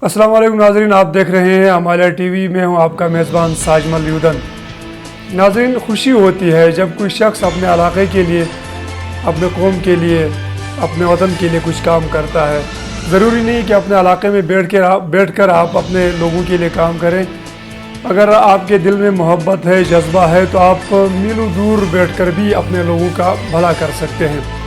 अस्सलाम वालेकुम नाज़रीन, आप देख रहे हैं हमारा टीवी में हूं आपका मेज़बान साजमल यूदन। नाज़रीन, खुशी होती है जब कोई शख्स अपने इलाके के लिए, अपने कौम के लिए, अपने वतन के लिए कुछ काम करता है। ज़रूरी नहीं कि अपने इलाके में बैठकर आप अपने लोगों के लिए काम करें। अगर आपके दिल में मोहब्बत है, जज्बा है, तो आप मीलों दूर बैठकर भी अपने लोगों का भला कर सकते हैं।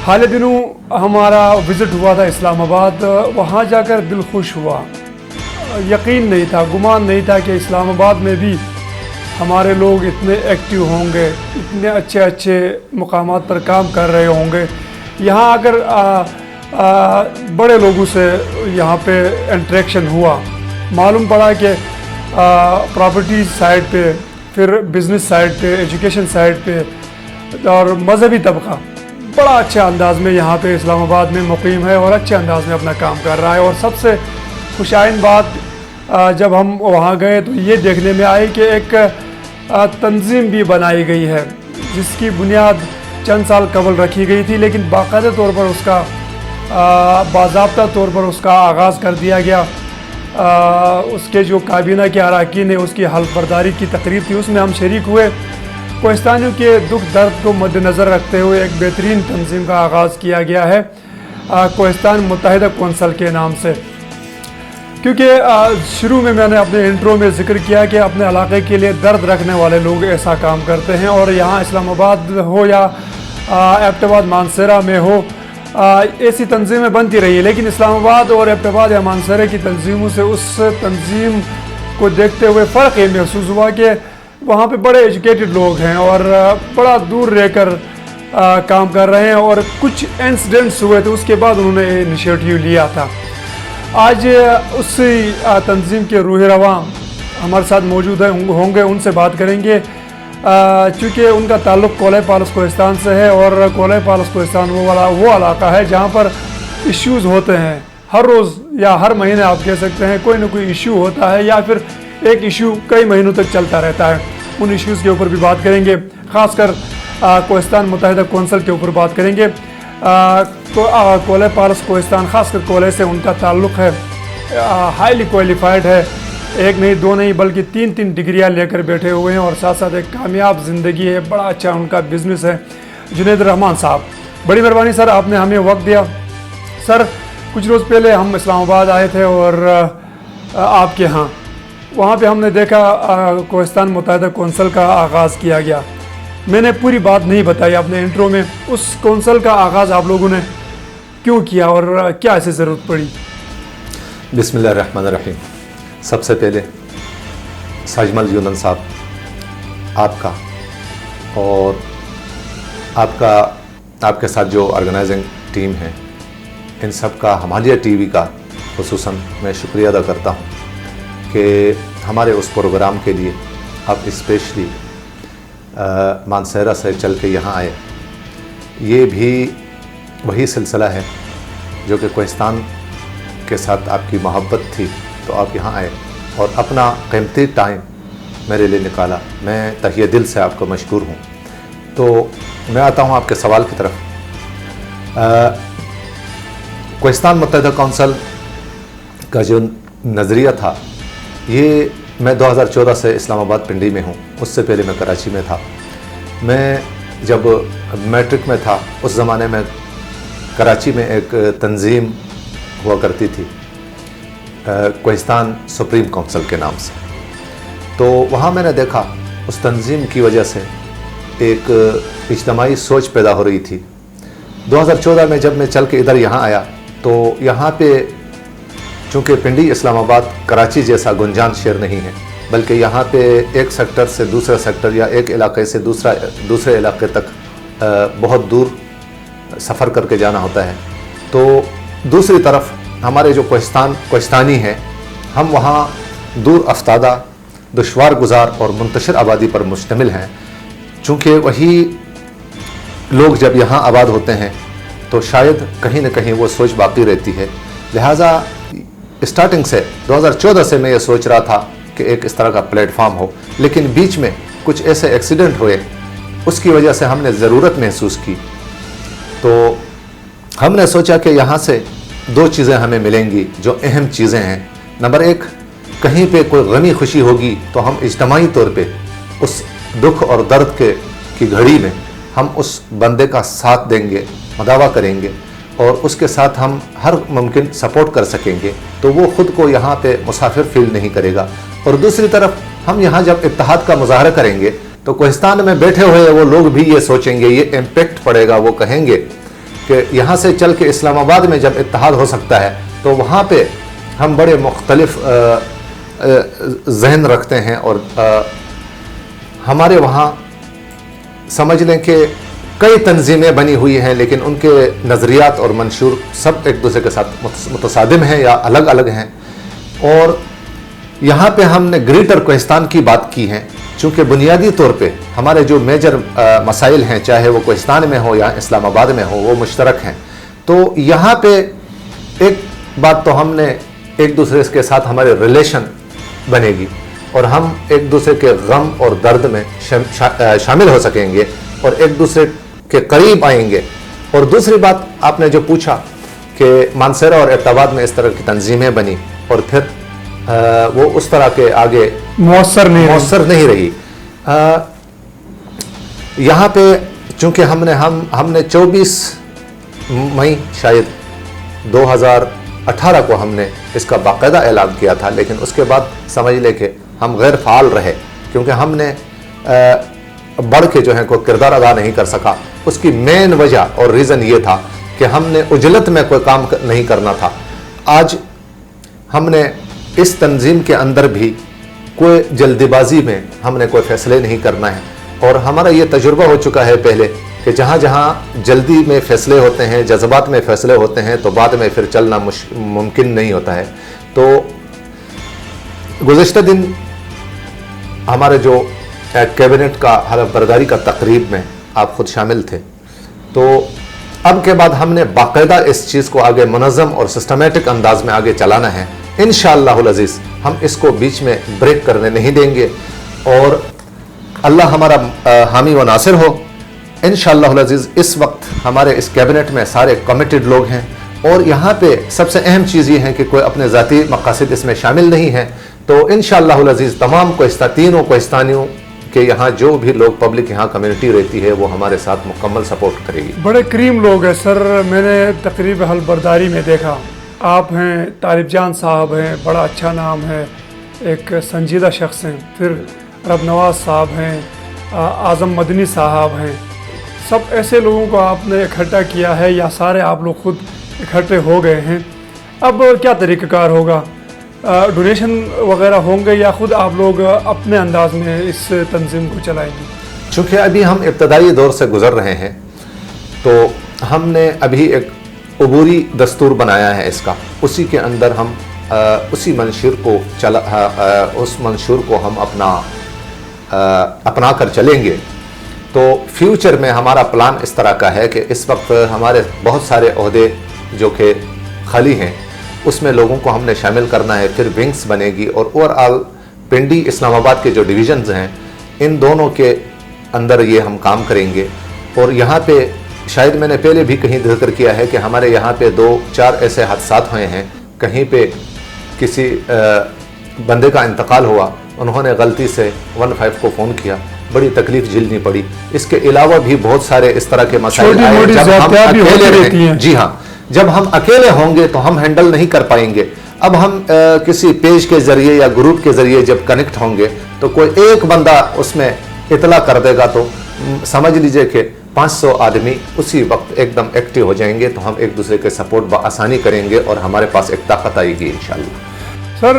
हाल दिनों हमारा विज़िट हुआ था इस्लामाबाद। वहाँ जाकर दिल खुश हुआ। यकीन नहीं था, गुमान नहीं था कि इस्लामाबाद में भी हमारे लोग इतने एक्टिव होंगे, इतने अच्छे अच्छे मुकामात पर काम कर रहे होंगे। यहाँ आकर बड़े लोगों से यहाँ पे इंटरेक्शन हुआ। मालूम पड़ा कि प्रॉपर्टी साइड पे, फिर बिज़नेस साइड पे, एजुकेशन साइड पे और मज़हबी तबका बड़ा अच्छे अंदाज में यहाँ पे इस्लामाबाद में मुकीम है और अच्छे अंदाज में अपना काम कर रहा है। और सबसे खुशाइन बात, जब हम वहाँ गए तो ये देखने में आई कि एक तंजीम भी बनाई गई है जिसकी बुनियाद चंद साल कबल रखी गई थी, लेकिन बाकायदा तौर पर उसका बाज़ाब्ता तौर पर उसका आगाज़ कर दिया गया। उसके जो काबीना के अरकान है उसकी हल्फ बर्दारी की तकरीब थी, उसमें हम शरीक हुए। कोहिस्तानियों के दुख दर्द को मद्देनज़र रखते हुए एक बेहतरीन तंजीम का आगाज़ किया गया है कोहिस्तान मुत्तहिदा कौंसल के नाम से। क्योंकि शुरू में मैंने अपने इंट्रो में ज़िक्र किया कि अपने इलाके के लिए दर्द रखने वाले लोग ऐसा काम करते हैं। और यहाँ इस्लामाबाद हो या एबटाबाद मानसरा में हो, ऐसी तंजीमें बनती रही है, लेकिन इस्लामाबाद और एबटाबाद या मानसरा की तंजीमों से उस तंजीम को देखते हुए फ़र्क ये महसूस हुआ कि वहाँ पे बड़े एजुकेटेड लोग हैं और बड़ा दूर रहकर काम कर रहे हैं। और कुछ इंसिडेंट्स हुए थे, उसके बाद उन्होंने इनिशिएटिव लिया था। आज उसी तंजीम के रूह रवां हमारे साथ मौजूद होंगे, उनसे बात करेंगे। चूँकि उनका ताल्लुक़ कोलाई पालस कोहिस्तान से है और कोलाई पालस कोहिस्तान वो इलाका है जहाँ पर इश्यूज़ होते हैं। हर रोज़ या हर महीने आप कह सकते हैं कोई ना कोई इशू होता है, या फिर एक इशू कई महीनों तक चलता रहता है। उन इश्यूज़ के ऊपर भी बात करेंगे, ख़ासकर कोहिस्तान मुत्तहिदा कौंसल के ऊपर बात करेंगे। कोलाई पालस कोहिस्तान ख़ासकर कोलाई से उनका ताल्लुक़ है, हाईली क्वालिफाइड है। एक नहीं, दो नहीं, बल्कि तीन डिग्रियां लेकर बैठे हुए हैं और साथ साथ एक कामयाब ज़िंदगी है, बड़ा अच्छा उनका बिज़नेस है। जुनैद रहमान साहब, बड़ी मेहरबानी सर, आपने हमें वक्त दिया। सर, कुछ रोज़ पहले हम इस्लामाबाद आए थे और आपके यहाँ वहाँ पे हमने देखा कोहिस्तान मुत्तहिदा कौंसल का आगाज़ किया गया। मैंने पूरी बात नहीं बताई अपने इंट्रो में, उस कौंसल का आगाज़ आप लोगों ने क्यों किया और क्या ऐसी ज़रूरत पड़ी? बिस्मिल्लाहिर्रहमानिर्रहीम। सबसे पहले साजमल यूदन साहब, आपका और आपके साथ जो ऑर्गेनाइजिंग टीम है, इन सब का हमालिया टीवी का खुसूसन मैं शुक्रिया अदा करता हूँ कि हमारे उस प्रोग्राम के लिए आप स्पेशली मानसरा से चल के यहाँ आए। ये भी वही सिलसिला है जो कि कोहिस्तान के साथ आपकी मोहब्बत थी, तो आप यहाँ आए और अपना कीमती टाइम मेरे लिए निकाला। मैं तहे दिल से आपको मशकूर हूँ। तो मैं आता हूँ आपके सवाल की तरफ। कोहिस्तान मुत्तहिदा कौंसल का जो नज़रिया था, ये मैं 2014 से इस्लामाबाद पिंडी में हूँ, उससे पहले मैं कराची में था। मैं जब मैट्रिक में था उस ज़माने में कराची में एक तंजीम हुआ करती थी कोहिस्तान सुप्रीम काउंसिल के नाम से। तो वहाँ मैंने देखा उस तंजीम की वजह से एक इज्तिमाई सोच पैदा हो रही थी। 2014 में जब मैं चल के इधर यहाँ आया तो यहाँ पे चूँकि पिंडी इस्लामाबाद कराची जैसा गुंजान शहर नहीं है, बल्कि यहाँ पे एक सेक्टर से दूसरा सेक्टर या एक इलाके से दूसरे इलाके तक बहुत दूर सफ़र करके जाना होता है। तो दूसरी तरफ हमारे जो कोहिस्तानी हैं, हम वहाँ दूर अफ्तादा, दुश्वार गुजार और मुंतशिर आबादी पर मुश्तमिल हैं। चूँकि वही लोग जब यहाँ आबाद होते हैं तो शायद कहीं न कहीं वो सोच बाकी रहती है। लिहाजा स्टार्टिंग से 2014 से मैं ये सोच रहा था कि एक इस तरह का प्लेटफॉर्म हो, लेकिन बीच में कुछ ऐसे एक्सीडेंट हुए, उसकी वजह से हमने ज़रूरत महसूस की। तो हमने सोचा कि यहाँ से दो चीज़ें हमें मिलेंगी जो अहम चीज़ें हैं। नंबर एक, कहीं पे कोई गमी खुशी होगी तो हम इज्तमाही तौर पे उस दुख और दर्द की घड़ी में हम उस बंदे का साथ देंगे, मदावा करेंगे और उसके साथ हम हर मुमकिन सपोर्ट कर सकेंगे, तो वो ख़ुद को यहाँ पे मुसाफिर फील नहीं करेगा। और दूसरी तरफ हम यहाँ जब इत्तेहाद का मुजाहरा करेंगे तो कोहिस्तान में बैठे हुए वो लोग भी ये सोचेंगे, ये इम्पेक्ट पड़ेगा, वो कहेंगे कि यहाँ से चल के इस्लामाबाद में जब इत्तेहाद हो सकता है तो वहाँ पे हम बड़े मुख्तलिफ जहन रखते हैं और हमारे वहाँ समझ लें कि कई तंजीमें बनी हुई हैं, लेकिन उनके नज़रियात और मंशूर सब एक दूसरे के साथ मुतसादिम हैं या अलग अलग हैं। और यहाँ पे हमने ग्रेटर कोहिस्तान की बात की है, चूँकि बुनियादी तौर पे हमारे जो मेजर मसाइल हैं, चाहे वो कोहिस्तान में हो या इस्लामाबाद में हो, वो मुश्तरक हैं। तो यहाँ पे एक बात तो हमने एक दूसरे के साथ हमारे रिलेशन बनेगी और हम एक दूसरे के गम और दर्द में शामिल हो सकेंगे और एक दूसरे के करीब आएंगे। और दूसरी बात आपने जो पूछा कि मानसरा और एबटाबाद में इस तरह की तंजीमें बनी और फिर वो उस तरह के आगे मौसर नहीं रही। यहाँ पे चूँकि हमने 24 मई शायद 2018 को हमने इसका बाकायदा ऐलान किया था, लेकिन उसके बाद समझ ले कि हम गैर फाल रहे क्योंकि हमने बढ़ के जो है कोई किरदार अदा नहीं कर सका। उसकी मेन वजह और रीज़न ये था कि हमने उजलत में कोई काम नहीं करना था। आज हमने इस तंजीम के अंदर भी कोई जल्दीबाजी में हमने कोई फैसले नहीं करना है और हमारा ये तजुर्बा हो चुका है पहले कि जहाँ जहाँ जल्दी में फ़ैसले होते हैं, जज्बात में फ़ैसले होते हैं तो बाद में फिर चलना मुमकिन नहीं होता है। तो गुज़िश्ता दिन हमारे जो कैबिनेट का हलफ बर्दारी का तकरीब में आप ख़ुद शामिल थे, तो अब के बाद हमने बाकायदा इस चीज़ को आगे मुनज़्ज़म और सिस्टमेटिक अंदाज में आगे चलाना है। इंशाअल्लाहुल अज़ीज़ हम इसको बीच में ब्रेक करने नहीं देंगे और अल्लाह हमारा हामी व नासिर हो। इंशाअल्लाहुल अज़ीज़ इस वक्त हमारे इस कैबिनेट में सारे कमिटेड लोग हैं और यहाँ पे सबसे अहम चीज़ ये है कि कोई अपने ज़ाती मक़ासिद इसमें शामिल नहीं है। तो इंशाअल्लाहुल अज़ीज़ तमाम तीनों कोहिस्तानियों के यहाँ जो भी लोग पब्लिक यहाँ कम्युनिटी रहती है वो हमारे साथ मुकम्मल सपोर्ट करेगी। बड़े करीम लोग हैं सर, मैंने तकरीब हलफ बर्दारी में देखा, आप हैं, तालिब जान साहब हैं, बड़ा अच्छा नाम है, एक संजीदा शख्स हैं, फिर रब नवाज साहब हैं, आज़म मदनी साहब हैं, सब ऐसे लोगों को आपने इकट्ठा किया है या सारे आप लोग खुद इकट्ठे हो गए हैं? अब क्या तरीक़ाकार होगा? डोनेशन वगैरह होंगे या ख़ुद आप लोग अपने अंदाज में इस तंजीम को चलाएंगे? चूँकि अभी हम इब्तदाई दौर से गुज़र रहे हैं तो हमने अभी एक अबूरी दस्तूर बनाया है इसका, उसी के अंदर हम उसी मंशूर को उस मंशूर को हम अपना कर चलेंगे। तो फ्यूचर में हमारा प्लान इस तरह का है कि इस वक्त हमारे बहुत सारे ओहदे जो कि खाली हैं उसमें लोगों को हमने शामिल करना है, फिर विंग्स बनेगी और ओवरऑल पिंडी इस्लामाबाद के जो डिवीज़न्स हैं इन दोनों के अंदर ये हम काम करेंगे। और यहाँ पे शायद मैंने पहले भी कहीं जिक्र किया है कि हमारे यहाँ पे 2-4 ऐसे हादसात हुए हैं, कहीं पे किसी बंदे का इंतकाल हुआ, उन्होंने गलती से 15 को फ़ोन किया, बड़ी तकलीफ झेलनी पड़ी। इसके अलावा भी बहुत सारे इस तरह के मसाइल आए जब हम अकेले रहते हैं। जी हाँ, जब हम अकेले होंगे तो हम हैंडल नहीं कर पाएंगे। अब हम किसी पेज के ज़रिए या ग्रुप के ज़रिए जब कनेक्ट होंगे तो कोई एक बंदा उसमें इतला कर देगा तो समझ लीजिए कि 500 आदमी उसी वक्त एकदम एक्टिव हो जाएंगे, तो हम एक दूसरे के सपोर्ट बआसानी करेंगे और हमारे पास एक ताकत आएगी इंशाअल्लाह। सर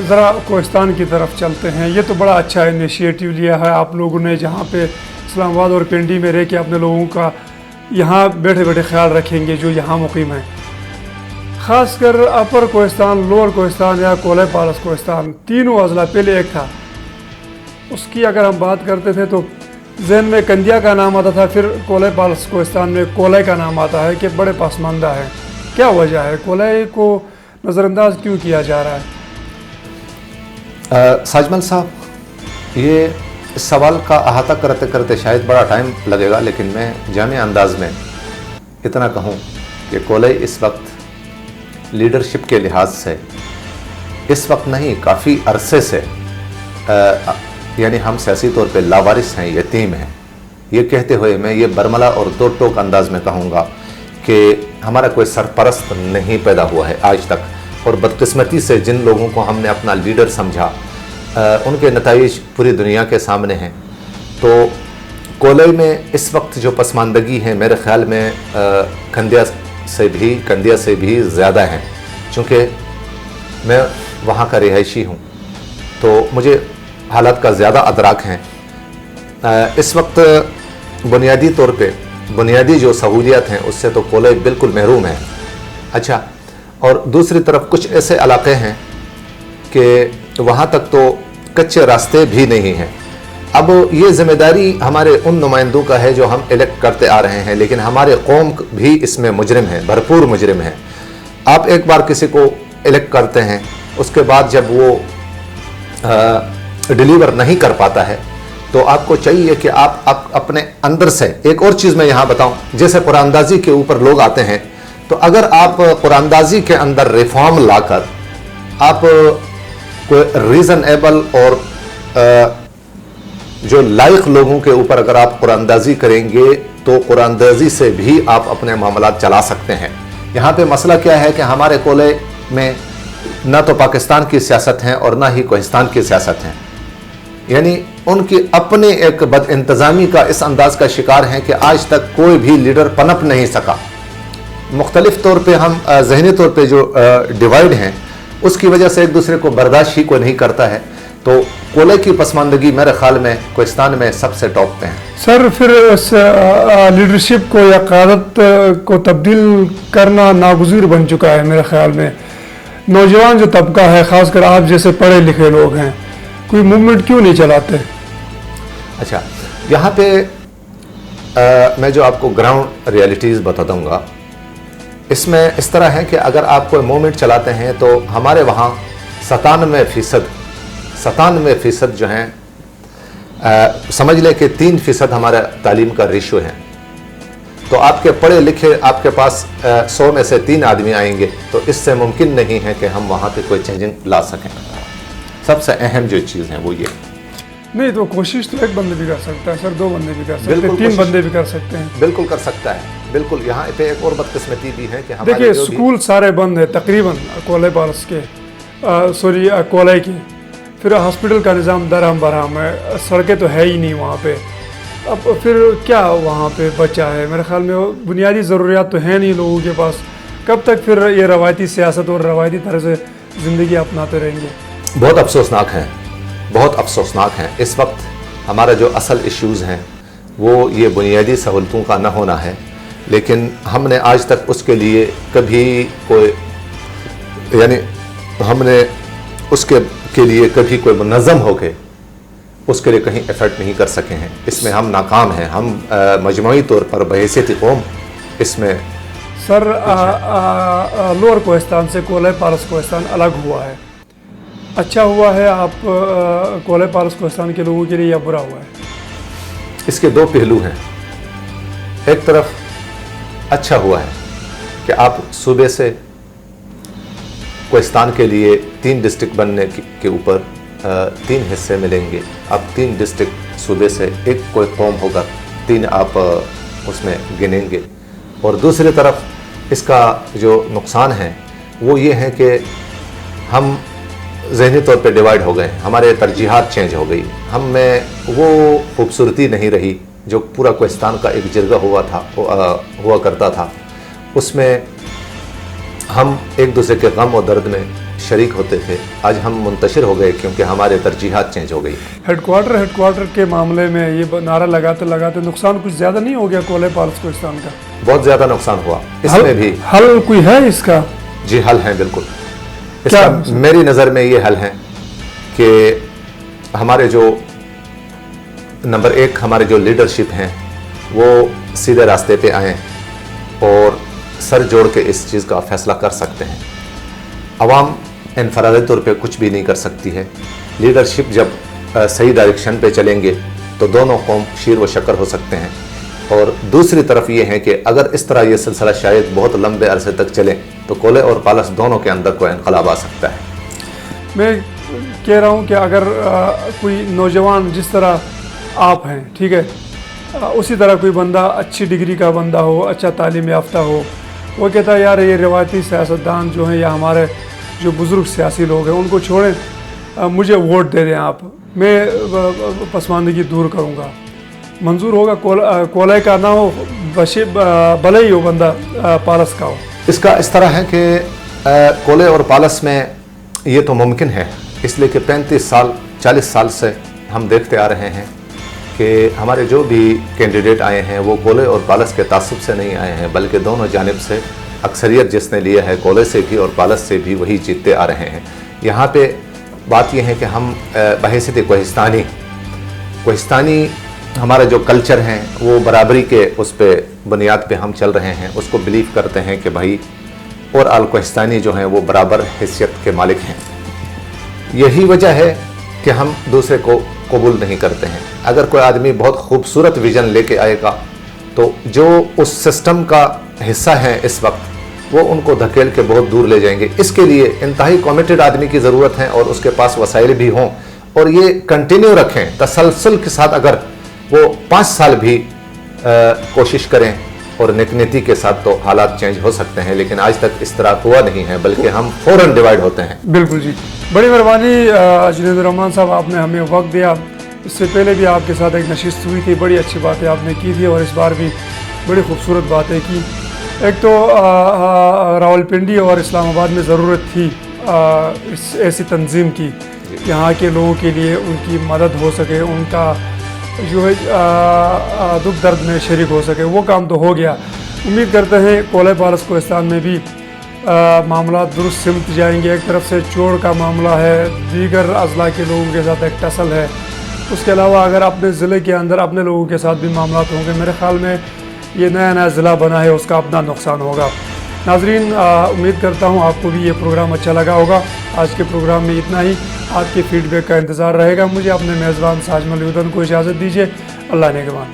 ज़रा कोहिस्तान की तरफ चलते हैं। ये तो बड़ा अच्छा इनिशिएटिव लिया है आप लोगों ने, जहाँ पे इस्लामाबाद और पिंडी में रह के अपने लोगों का यहाँ बैठे बैठे ख्याल रखेंगे जो यहाँ मुकीम है। ख़ासकर अपर कोहिस्तान, लोअर कोहिस्तान या कोले पालस कोहिस्तान, तीनों अजला पहले एक था, उसकी अगर हम बात करते थे तो जहन में कंदिया का नाम आता था, फिर कोले पालस कोहिस्तान में कोले का नाम आता है कि बड़े पसमानदा है। क्या वजह है, कोले को नज़रअंदाज क्यों किया जा रहा है? साजमल साहब, ये इस सवाल का अहाता करते करते शायद बड़ा टाइम लगेगा, लेकिन मैं जामे अंदाज में इतना कहूँ कि कोले इस वक्त लीडरशिप के लिहाज से इस वक्त नहीं, काफ़ी अरसे से यानी हम सियासी तौर पे लावारिस हैं, यतीम हैं। ये कहते हुए मैं ये बरमला और दो टोक अंदाज में कहूँगा कि हमारा कोई सरपरस्त नहीं पैदा हुआ है आज तक, और बदकिस्मती से जिन लोगों को हमने अपना लीडर समझा उनके नताइज पूरी दुनिया के सामने हैं। तो कोलई में इस वक्त जो पसमानदगी है मेरे ख्याल में कंदिया से भी ज़्यादा है, चूँकि मैं वहाँ का रिहायशी हूँ तो मुझे हालात का ज़्यादा अदराक हैं। इस वक्त बुनियादी तौर पे बुनियादी जो सहूलियात हैं उससे तो कोलई बिल्कुल महरूम है। अच्छा, और दूसरी तरफ कुछ ऐसे इलाके हैं कि वहाँ तक तो कच्चे रास्ते भी नहीं हैं। अब ये ज़िम्मेदारी हमारे उन नुमाइंदों का है जो हम इलेक्ट करते आ रहे हैं, लेकिन हमारे कौम भी इसमें मुजरिम है, भरपूर मुजरिम है। आप एक बार किसी को इलेक्ट करते हैं, उसके बाद जब वो डिलीवर नहीं कर पाता है तो आपको चाहिए कि आप अपने अंदर से एक और चीज़ मैं यहाँ बताऊँ, जैसे कुरानंदाजी के ऊपर लोग आते हैं, तो अगर आप कुरानंदाजी के अंदर रिफॉर्म लाकर आप कोई रीज़नेबल और जो लायक लोगों के ऊपर अगर आप कुरानंदाजी करेंगे तो कुरानंदाजी से भी आप अपने मामलात चला सकते हैं। यहाँ पे मसला क्या है कि हमारे कोले में ना तो पाकिस्तान की सियासत है और ना ही कोहिस्तान की सियासत है, यानी उनकी अपने एक बद इंतज़ामी का इस अंदाज का शिकार हैं कि आज तक कोई भी लीडर पनप नहीं सका। मुख्तलिफ तौर पे हम ज़हनी तौर पे जो डिवाइड हैं उसकी वजह से एक दूसरे को बर्दाश्त ही कोई नहीं करता है। तो कोले की पसमानदगी मेरे ख्याल में कोहिस्तान में सबसे टॉप पे है। सर, फिर लीडरशिप को या क़यादत को तब्दील करना नागुज़ीर बन चुका है मेरे ख्याल में। नौजवान जो तबका है, ख़ासकर आप जैसे पढ़े लिखे लोग हैं, कोई मूवमेंट क्यों नहीं चलाते? अच्छा, यहाँ पे मैं जो आपको ग्राउंड रियलिटीज़ बता दूँगा, इसमें इस तरह है कि अगर आप कोई मूवमेंट चलाते हैं तो हमारे वहाँ 97% जो हैं, समझ लें कि 3% हमारा तालीम का रेशो है। तो आपके पढ़े लिखे आपके पास 100 में से 3 आदमी आएंगे तो इससे मुमकिन नहीं है कि हम वहाँ पे कोई चेंजिंग ला सकें। सबसे अहम जो चीज़ है वो ये नहीं, तो कोशिश तो एक बंदे भी कर सकता है सर, 2 बंदे भी कर सकते हैं, 3 कोशिश बंदे भी कर सकते हैं। बिल्कुल कर सकता है, बिल्कुल। यहाँ पे एक और बदकिस्मती भी है कि हमारे देखिए स्कूल सारे बंद है तकरीबन कोले पारस के, कोले की, फिर हॉस्पिटल का निज़ाम दरहम बरहम है, सड़कें तो है ही नहीं वहाँ पे। अब फिर क्या वहाँ पे बचा है? मेरे ख्याल में वो बुनियादी ज़रूरियात तो हैं नहीं लोगों के पास। कब तक फिर ये रवायती सियासत और रवायती तरह से ज़िंदगी अपनाते रहेंगे? बहुत अफसोसनाक हैं, बहुत अफसोसनाक हैं। इस वक्त हमारा जो असल इश्यूज़ हैं वो ये बुनियादी सहूलतों का न होना है, लेकिन हमने आज तक उसके लिए कभी कोई यानी हमने उसके लिए कभी कोई मुनज़्ज़म होके उसके लिए कहीं एफर्ट नहीं कर सके हैं। इसमें हम नाकाम हैं। हम मजमूई तौर पर बहैसियत कौम इसमें सर लोअर कोहिस्तान से कोले पारस कोहिस्तान अलग हुआ है, अच्छा हुआ है आप कोले पारस कोहिस्तान के लोगों के लिए या बुरा हुआ है? इसके 2 पहलू हैं। एक तरफ अच्छा हुआ है कि आप सूबे से कोहिस्तान के लिए 3 डिस्ट्रिक्ट बनने के ऊपर 3 हिस्से मिलेंगे। अब 3 डिस्ट्रिक्ट सूबे से एक कोई कौम होगा, 3 आप उसमें गिनेंगे। और दूसरी तरफ इसका जो नुकसान है वो ये है कि हम ज़हनी तौर पे डिवाइड हो गए, हमारे तरजीहात चेंज हो गई, हम में वो खूबसूरती नहीं रही जो पूरा कोहिस्तान का एक जिरगा हुआ करता था। उसमें हम एक दूसरे के गम और दर्द में शरीक होते थे। आज हम मुंतशिर हो गए क्योंकि हमारे तरजीहात चेंज हो गई। हेडक्वार्टर के मामले में ये नारा लगाते नुकसान कुछ ज़्यादा नहीं हो गया कोले पारस कोहिस्तान का? बहुत ज़्यादा नुकसान हुआ। इसमें भी हल कोई है इसका? जी हल है, बिल्कुल। इसका मेरी नज़र में ये हल है कि हमारे जो नंबर 1 हमारे जो लीडरशिप हैं वो सीधे रास्ते पे आएँ और सर जोड़ के इस चीज़ का फैसला कर सकते हैं। अवाम इनफरादी तौर पे कुछ भी नहीं कर सकती है। लीडरशिप जब सही डायरेक्शन पे चलेंगे तो दोनों कौम शीर व शक्कर हो सकते हैं। और दूसरी तरफ ये है कि अगर इस तरह ये सिलसिला शायद बहुत लंबे अरसे तक चले तो कोले और पालस दोनों के अंदर कोई इनकलाब आ सकता है। मैं कह रहा हूँ कि अगर कोई नौजवान जिस तरह आप हैं, ठीक है, उसी तरह कोई बंदा अच्छी डिग्री का बंदा हो, अच्छा तालीम याफ्ता हो, वो कहता है यार ये रिवायती सियासतदान जो हैं या हमारे जो बुज़ुर्ग सियासी लोग हैं उनको छोड़ें, मुझे वोट दे दें आप, मैं पसमानदगी दूर करूँगा, मंजूर होगा। कोले का ना हो, भले ही हो बंदा पालस का हो। इसका इस तरह है कि कोले और पालस में ये तो मुमकिन है, इसलिए कि 35 साल 40 साल से हम देखते आ रहे हैं कि हमारे जो भी कैंडिडेट आए हैं वो कोले और पालस के तासुब से नहीं आए हैं, बल्कि दोनों जानिब से अक्सरियत जिसने लिया है कोले से भी और पालस से भी वही जीतते आ रहे हैं। यहाँ पे बात यह है कि हम बहैसियत कोहिस्तानी हमारा जो कल्चर है वो बराबरी के उस पे बुनियाद पे हम चल रहे हैं, उसको बिलीव करते हैं कि भाई और आल कोहिस्तानी जो हैं वो बराबर हैसियत के मालिक हैं। यही वजह है कि हम दूसरे को कबूल नहीं करते हैं। अगर कोई आदमी बहुत खूबसूरत विजन लेके आएगा तो जो उस सिस्टम का हिस्सा है इस वक्त वो उनको धकेल के बहुत दूर ले जाएंगे। इसके लिए इंतहाई कमिटेड आदमी की ज़रूरत है और उसके पास वसाइल भी हों और ये कंटिन्यू रखें तसलसल के साथ। अगर वो 5 साल भी कोशिश करें और नेक-नीति के साथ तो हालात चेंज हो सकते हैं, लेकिन आज तक इस तरह हुआ नहीं है, बल्कि हम फौरन डिवाइड होते हैं। बिल्कुल जी, बड़ी मेहरबानी जुनैद रहमान साहब, आपने हमें वक्त दिया। इससे पहले भी आपके साथ एक नशिस्त हुई थी, बड़ी अच्छी बातें आपने की थी और इस बार भी बड़ी खूबसूरत बातें की। एक तो रावलपिंडी और इस्लामाबाद में ज़रूरत थी इस ऐसी तंजीम की, यहाँ के लोगों के लिए उनकी मदद हो सके, उनका जो है दुख दर्द में शरीक हो सके, वो काम तो हो गया। उम्मीद करते हैं कोले पालस कोहिस्तान में भी मामला दुरुस्त सिमत जाएंगे। एक तरफ से चोर का मामला है, दीगर अजला के लोगों के साथ एक टसल है, उसके अलावा अगर अपने ज़िले के अंदर अपने लोगों के साथ भी मामला होंगे, मेरे ख़्याल में ये नया ज़िला बना है, उसका अपना नुकसान होगा। नाजरीन, उम्मीद करता हूँ आपको भी ये प्रोग्राम अच्छा लगा होगा। आज के प्रोग्राम में इतना ही, आपके फीडबैक का इंतज़ार रहेगा। मुझे अपने मेज़बान साजमल यूदन को इजाज़त दीजिए। अल्लाह नेगहबान।